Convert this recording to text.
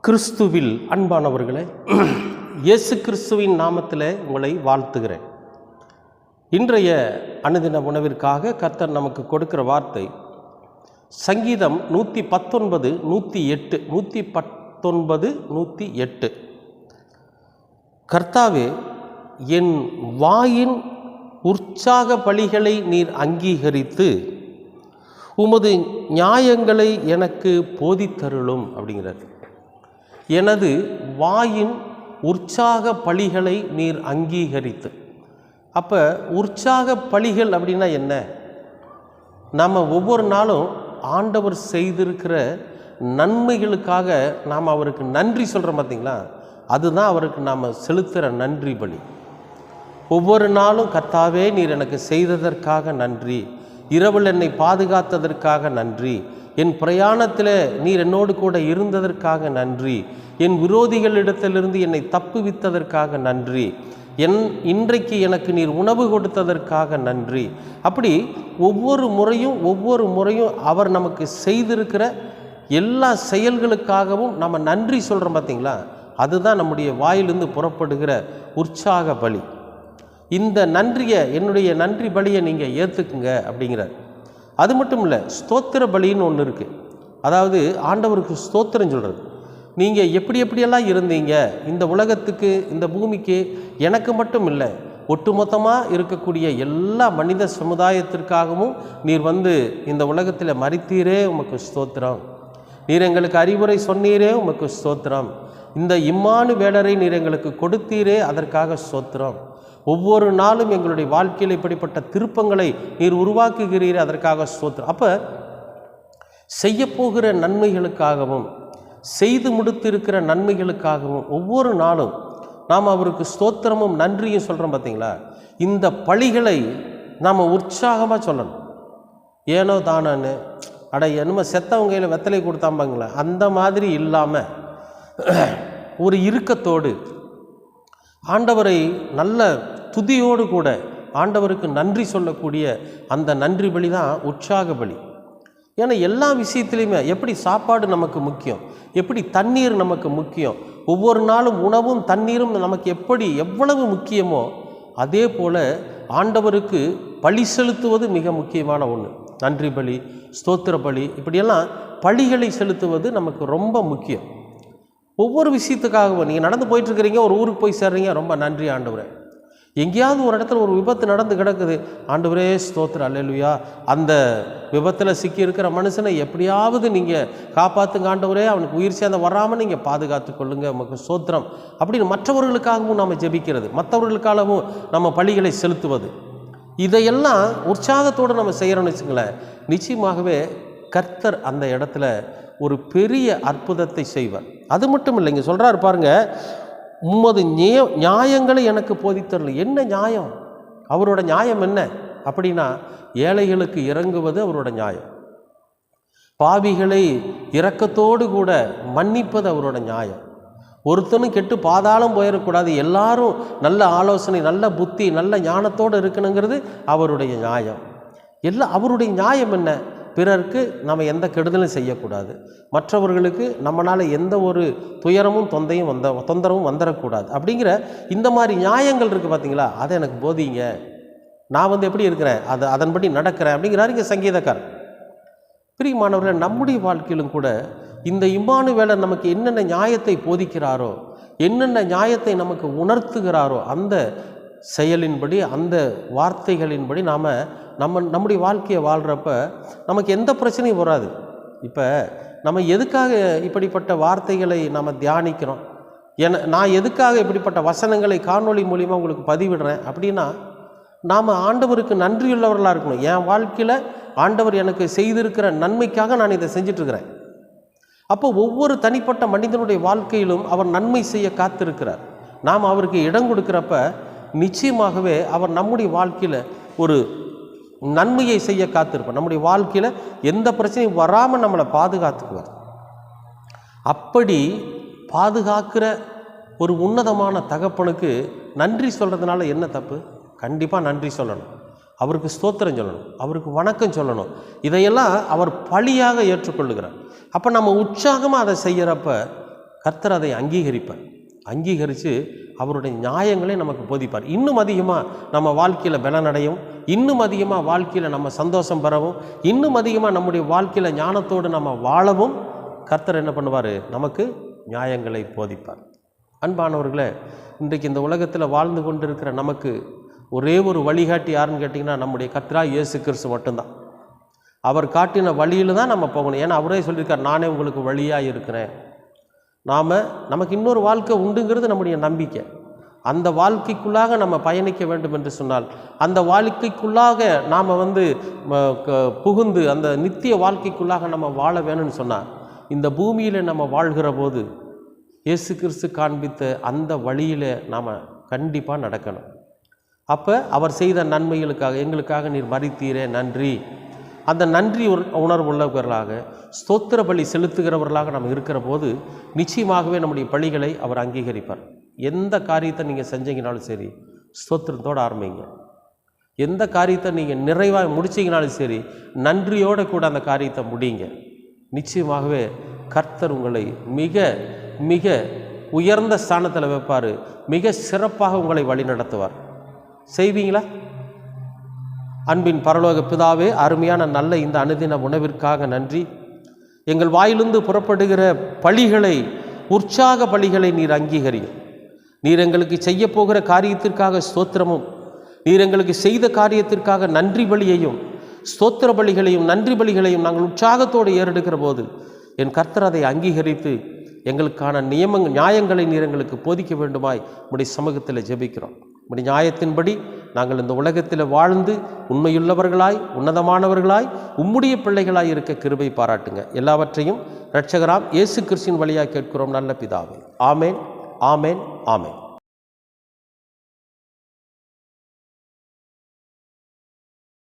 கிறிஸ்துவில் அன்பானவர்களே, இயேசு கிறிஸ்துவின் நாமத்தில் உங்களை வாழ்த்துகிறேன். இன்றைய அனுதின உணவிற்காக கர்த்தர் நமக்கு கொடுக்கிற வார்த்தை சங்கீதம் 119 108. கர்த்தாவே, என் வாயின் உற்சாக பலிகளை நீர் அங்கீகரித்து உமது நியாயங்களை எனக்கு போதித்தருளும் அப்படிங்கிறார். எனது வாயின் உற்சாக பலிகளை நீர் அங்கீகரித்து. அப்போ உற்சாக பலிகள் அப்படின்னா என்ன? நம்ம ஒவ்வொரு நாளும் ஆண்டவர் செய்திருக்கிற நன்மைகளுக்காக நாம் அவருக்கு நன்றி சொல்கிறோம் பார்த்தீங்களா, அதுதான் அவருக்கு நாம் செலுத்துகிற நன்றி பலி. ஒவ்வொரு நாளும் கர்த்தாவே, நீர் எனக்கு செய்ததற்காக நன்றி, இரவில் என்னை பாதுகாத்ததற்காக நன்றி, என் பிரயாணத்தில் நீர் என்னோடு கூட இருந்ததற்காக நன்றி, என் விரோதிகளிடத்திலிருந்து என்னை தப்புவித்ததற்காக நன்றி, இன்றைக்கு எனக்கு நீர் உணவு கொடுத்ததற்காக நன்றி. அப்படி ஒவ்வொரு முறையும் அவர் நமக்கு செய்திருக்கிற எல்லா செயல்களுக்காகவும் நம்ம நன்றி சொல்கிறோம் பார்த்தீங்களா, அதுதான் நம்முடைய வாயிலிருந்து புறப்படுகிற உற்சாக பலி. இந்த நன்றியை, என்னுடைய நன்றி பலியை நீங்கள் ஏற்றுக்குங்க அப்படிங்கிறார். அது மட்டும் இல்லை, ஸ்தோத்திர பலின்னு ஒன்று இருக்குது. அதாவது ஆண்டவருக்கு ஸ்தோத்திரம் சொல்கிறது. நீங்கள் எப்படியெல்லாம் இருந்தீங்க, இந்த உலகத்துக்கு, இந்த பூமிக்கு, எனக்கு மட்டும் இல்லை, ஒட்டுமொத்தமாக இருக்கக்கூடிய எல்லா மனித சமுதாயத்திற்காகவும் நீர் இந்த உலகத்தில் மரித்தீரே, உமக்கு ஸ்தோத்திரம். நீர் எங்களுக்கு அறிவுரை சொன்னீரே, உமக்கு ஸ்தோத்திரம். இந்த இம்மானுவேலரை நீர் எங்களுக்கு கொடுத்தீரே, அதற்காக ஸ்தோத்திரம். ஒவ்வொரு நாளும் எங்களுடைய வாழ்க்கையில் இப்படிப்பட்ட திருப்பங்களை நீர் உருவாக்குகிறீரே, அதற்காக ஸ்தோத்திரம். அப்போ செய்யப்போகிற நன்மைகளுக்காகவும் செய்து முடித்திருக்கிற நன்மைகளுக்காகவும் ஒவ்வொரு நாளும் நாம் அவருக்கு ஸ்தோத்திரமும் நன்றியும் சொல்கிறோம் பார்த்தீங்களா. இந்த பலிகளை நாம் உற்சாகமாக சொல்லணும். ஏனோ தானன்னு என்னமோ செத்தவங்க கையில் வெத்தலை கொடுத்தாம்பாங்களே, அந்த மாதிரி இல்லாமல் ஒரு இறுக்கத்தோடு ஆண்டவரை நல்ல துதியோடு கூட ஆண்டவருக்கு நன்றி சொல்லக்கூடிய அந்த நன்றி பலி தான் உற்சாக பலி. ஏன்னா எல்லா விஷயத்துலையுமே எப்படி சாப்பாடு நமக்கு முக்கியம், எப்படி தண்ணீர் நமக்கு முக்கியம், ஒவ்வொரு நாளும் உணவும் தண்ணீரும் நமக்கு எவ்வளவு முக்கியமோ, அதே போல் ஆண்டவருக்கு பலி செலுத்துவது மிக முக்கியமான ஒன்று. நன்றி பலி, ஸ்தோத்திர பலி, இப்படியெல்லாம் பலிகளை செலுத்துவது நமக்கு ரொம்ப முக்கியம். ஒவ்வொரு விஷயத்துக்காகவும் நீங்கள் நடந்து போயிட்டுருக்கிறீங்க, ஒரு ஊருக்கு போய் சேர்றீங்க, ரொம்ப நன்றி ஆண்டவரே. எங்கேயாவது ஒரு இடத்துல ஒரு விபத்து நடந்து கிடக்குது, ஆண்டவரே ஸ்தோத்திரம், அல்லேலூயா. அந்த விபத்தில் சிக்கியிருக்கிற மனுஷனை எப்படியாவது நீங்கள் காப்பாற்றுங்க ஆண்டவரே, அவனுக்கு உயிர் சேர்ந்த வராமல் நீங்கள் பாதுகாத்து கொள்ளுங்க, நமக்கு ஸ்தோத்திரம் அப்படின்னு மற்றவர்களுக்காகவும் நம்ம ஜெபிக்கிறது, மற்றவர்களுக்காகவும் நம்ம பலிகளை செலுத்துவது, இதையெல்லாம் உற்சாகத்தோடு நம்ம செய்கிறோம்னு வச்சுங்களேன், நிச்சயமாகவே கர்த்தர் அந்த இடத்துல ஒரு பெரிய அற்புதத்தை செய்வார். அது மட்டும் இல்லை, இங்கே சொல்கிறாரு பாருங்க, உமது நியாயங்களை எனக்கு போதித்தரல. என்ன நியாயம்? அவரோட நியாயம் என்ன அப்படின்னா, ஏழைகளுக்கு இறங்குவது அவரோட நியாயம், பாவிகளை இரக்கத்தோடு கூட மன்னிப்பது அவரோட நியாயம், ஒருத்தனும் கெட்டு பாதாளம் போயிடக்கூடாது, எல்லாரும் நல்ல ஆலோசனை, நல்ல புத்தி, நல்ல ஞானத்தோடு இருக்கணுங்கிறது அவருடைய நியாயம். அவருடைய நியாயம் என்ன? பிறருக்கு நம்ம எந்த கெடுதலும் செய்யக்கூடாது, மற்றவர்களுக்கு நம்மளால் எந்த ஒரு துயரமும் தொந்தரவும் வந்துடக்கூடாது அப்படிங்கிற இந்த மாதிரி நியாயங்கள் இருக்குது பார்த்தீங்களா, அதை எனக்கு போதிங்க, நான் எப்படி இருக்கிறேன் அதன்படி நடக்கிறேன் அப்படிங்கிறாரு இங்கே சங்கீதக்காரர். பிரியமானவர்களே, நம்முடைய வாழ்க்கையிலும் கூட இந்த இம்மானுவேலர் நமக்கு என்னென்ன நியாயத்தை போதிக்கிறாரோ, என்னென்ன நியாயத்தை நமக்கு உணர்த்துகிறாரோ, அந்த செயலின்படி, அந்த வார்த்தைகளின்படி நாம் நம்முடைய வாழ்க்கையை வாழ்கிறப்ப நமக்கு எந்த பிரச்சனையும் வராது. இப்போ நம்ம எதுக்காக இப்படிப்பட்ட வார்த்தைகளை நம்ம தியானிக்கிறோம், நான் எதுக்காக இப்படிப்பட்ட வசனங்களை காணொளி மூலிமா உங்களுக்கு பதிவிடுறேன் அப்படின்னா, நாம் ஆண்டவருக்கு நன்றியுள்ளவர்களாக இருக்கணும். என் வாழ்க்கையில் ஆண்டவர் எனக்கு செய்திருக்கிற நன்மைக்காக நான் இதை செஞ்சிட்ருக்கிறேன். அப்போ ஒவ்வொரு தனிப்பட்ட மனிதனுடைய வாழ்க்கையிலும் அவர் நன்மை செய்ய காத்திருக்கிறார். நாம் அவருக்கு இடம் கொடுக்குறப்ப நிச்சயமாகவே அவர் நம்முடைய வாழ்க்கையில் ஒரு நன்மையை செய்ய காத்திருப்பார். நம்முடைய வாழ்க்கையில் எந்த பிரச்சனையும் வராமல் நம்மளை பாதுகாத்துக்குவார். அப்படி பாதுகாக்கிற ஒரு உன்னதமான தகப்பனுக்கு நன்றி சொல்கிறதுனால என்ன தப்பு? கண்டிப்பாக நன்றி சொல்லணும், அவருக்கு ஸ்தோத்திரம் சொல்லணும், அவருக்கு வணக்கம் சொல்லணும். இதையெல்லாம் அவர் பலியாக ஏற்றுக்கொள்ளுகிறார். அப்போ நம்ம உற்சாகமாக அதை செய்கிறப்ப கர்த்தர் அதை அங்கீகரிப்பார். அங்கீகரித்து அவருடைய நியாயங்களை நமக்கு போதிப்பார். இன்னும் அதிகமாக நம்ம வாழ்க்கையில் பலனடையும், இன்னும் அதிகமாக வாழ்க்கையில் நம்ம சந்தோஷம் பெறவும், இன்னும் அதிகமாக நம்முடைய வாழ்க்கையில் ஞானத்தோடு நம்ம வாழவும் கர்த்தர் என்ன பண்ணுவார்? நமக்கு நியாயங்களை போதிப்பார். அன்பானவர்களே, இன்றைக்கு இந்த உலகத்தில் வாழ்ந்து கொண்டிருக்கிற நமக்கு ஒரே ஒரு வழிகாட்டி யாருன்னு கேட்டிங்கன்னா நம்முடைய கர்த்தராகிய இயேசு கிறிஸ்து மட்டும்தான். அவர் காட்டின வழியில் தான் நம்ம போகணும். ஏன்னா அவரே சொல்லியிருக்கார், நானே உங்களுக்கு வழியாக இருக்கிறேன். நமக்கு இன்னொரு வாழ்க்கை உண்டுங்கிறது நம்முடைய நம்பிக்கை. அந்த வாழ்க்கைக்குள்ளாக நம்ம பயணிக்க வேண்டும் என்று சொன்னால், அந்த வாழ்க்கைக்குள்ளாக நாம் புகுந்து அந்த நித்திய வாழ்க்கைக்குள்ளாக நம்ம வாழ வேணும்னு சொன்னால், இந்த பூமியில் நம்ம வாழ்கிற போது இயேசு கிறிஸ்து காண்பித்த அந்த வழியில் நாம் கண்டிப்பாக நடக்கணும். அப்போ அவர் செய்த நன்மைகளுக்காக, எங்களுக்காக நீர் மரித்தீரே நன்றி, அந்த நன்றி உணர்வுள்ளவர்களாக, ஸ்தோத்திர பலி செலுத்துகிறவர்களாக நம்ம இருக்கிற போது நிச்சயமாகவே நம்முடைய பலிகளை அவர் அங்கீகரிப்பார். எந்த காரியத்தை நீங்கள் செஞ்சீங்கனாலும் சரி, ஸ்தோத்திரத்தோடு ஆரம்பிங்க. எந்த காரியத்தை நீங்கள் நிறைவாக முடிச்சிங்கனாலும் சரி, நன்றியோடு கூட அந்த காரியத்தை முடியுங்க. நிச்சயமாகவே கர்த்தர் உங்களை மிக மிக உயர்ந்த ஸ்தானத்தில் வைப்பார். மிக சிறப்பாக உங்களை வழி நடத்துவார். செய்வீங்களா? அன்பின் பரலோக பிதாவே, அருமையான நல்ல இந்த அனுதின உணவிற்காக நன்றி. எங்கள் வாயிலிருந்து புறப்படுகிற பலிகளை, உற்சாக பலிகளை நீர் அங்கீகரியும். நீர் எங்களுக்கு செய்ய போகிற காரியத்திற்காக ஸ்தோத்திரமும், நீர் எங்களுக்கு செய்த காரியத்திற்காக நன்றி பலியையும், ஸ்தோத்திர பலிகளையும் நன்றி பலிகளையும் நாங்கள் உற்சாகத்தோடு ஏறெடுக்கிற போது என் கர்த்தர் அதை அங்கீகரித்து எங்களுக்கான நியாயங்களை நீர் எங்களுக்கு போதிக்க வேண்டுமாய் உம்முடைய சமூகத்தில் ஜெபிக்கிறோம். உம்முடைய நியாயத்தின்படி நாங்கள் இந்த உலகத்தில் வாழ்ந்து உண்மையுள்ளவர்களாய், உன்னதமானவர்களாய், உம்முடைய பிள்ளைகளாய் இருக்க கிருபை பாராட்டுங்க. எல்லாவற்றையும் இரட்சகராம் இயேசு கிறிஸ்துவின் வழியாக கேட்கிறோம் நல்ல பிதாவே. ஆமேன், ஆமேன், ஆமேன்.